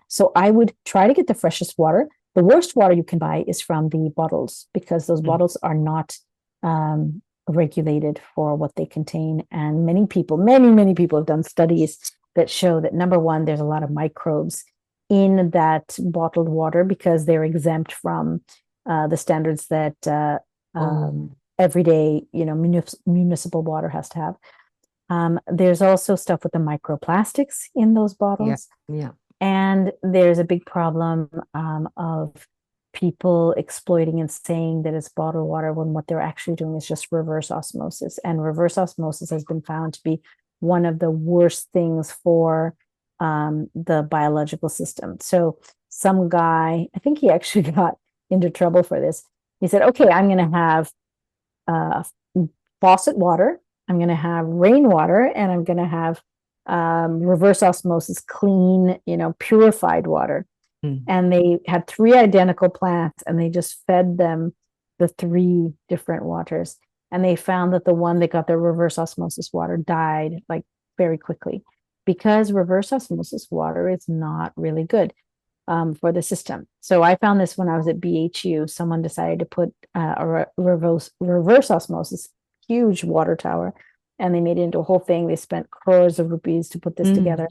So I would try to get the freshest water. The worst water you can buy is from the bottles, because those bottles are not regulated for what they contain. And many people, many people have done studies that show that, number one, there's a lot of microbes in that bottled water because they're exempt from the standards that everyday, municipal water has to have. There's also stuff with the microplastics in those bottles. Yeah. And there's a big problem of people exploiting and saying that it's bottled water when what they're actually doing is just reverse osmosis. And reverse osmosis has been found to be one of the worst things for the biological system. So some guy, I think he actually got into trouble for this. He said, okay, I'm going to have faucet water, I'm going to have rainwater, and I'm going to have reverse osmosis, clean, purified water. And they had 3 identical plants, and they just fed them the 3 different waters. And they found that the one that got the reverse osmosis water died like very quickly, because reverse osmosis water is not really good for the system. So I found this when I was at BHU. Someone decided to put a reverse osmosis, huge water tower, and they made it into a whole thing. They spent crores of rupees to put this together.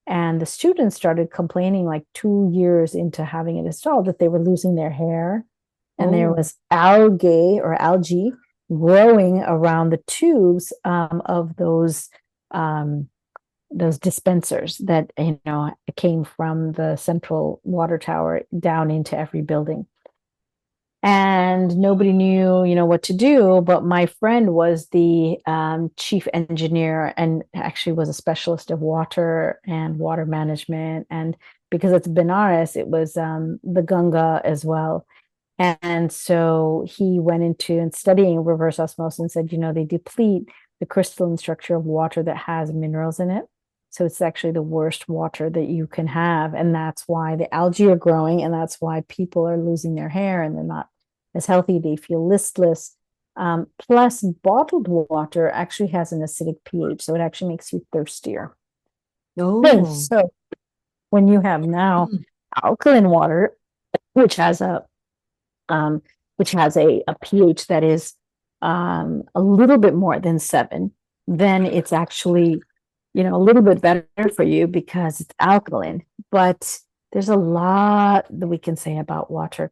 And the students started complaining like 2 years into having it installed that they were losing their hair, and there was algae growing around the tubes of those dispensers that came from the central water tower down into every building. And nobody knew, what to do. But my friend was the chief engineer, and actually was a specialist of water and water management. And because it's Benaras, it was the Ganga as well. And so he went into and studying reverse osmosis and said, they deplete the crystalline structure of water that has minerals in it. So it's actually the worst water that you can have. And that's why the algae are growing. And that's why people are losing their hair and they're not as healthy. They feel listless. Plus, bottled water actually has an acidic pH. So it actually makes you thirstier. So when you have now alkaline water, which has a pH that is a little bit more than 7, then it's actually a little bit better for you because it's alkaline. But there's a lot that we can say about water.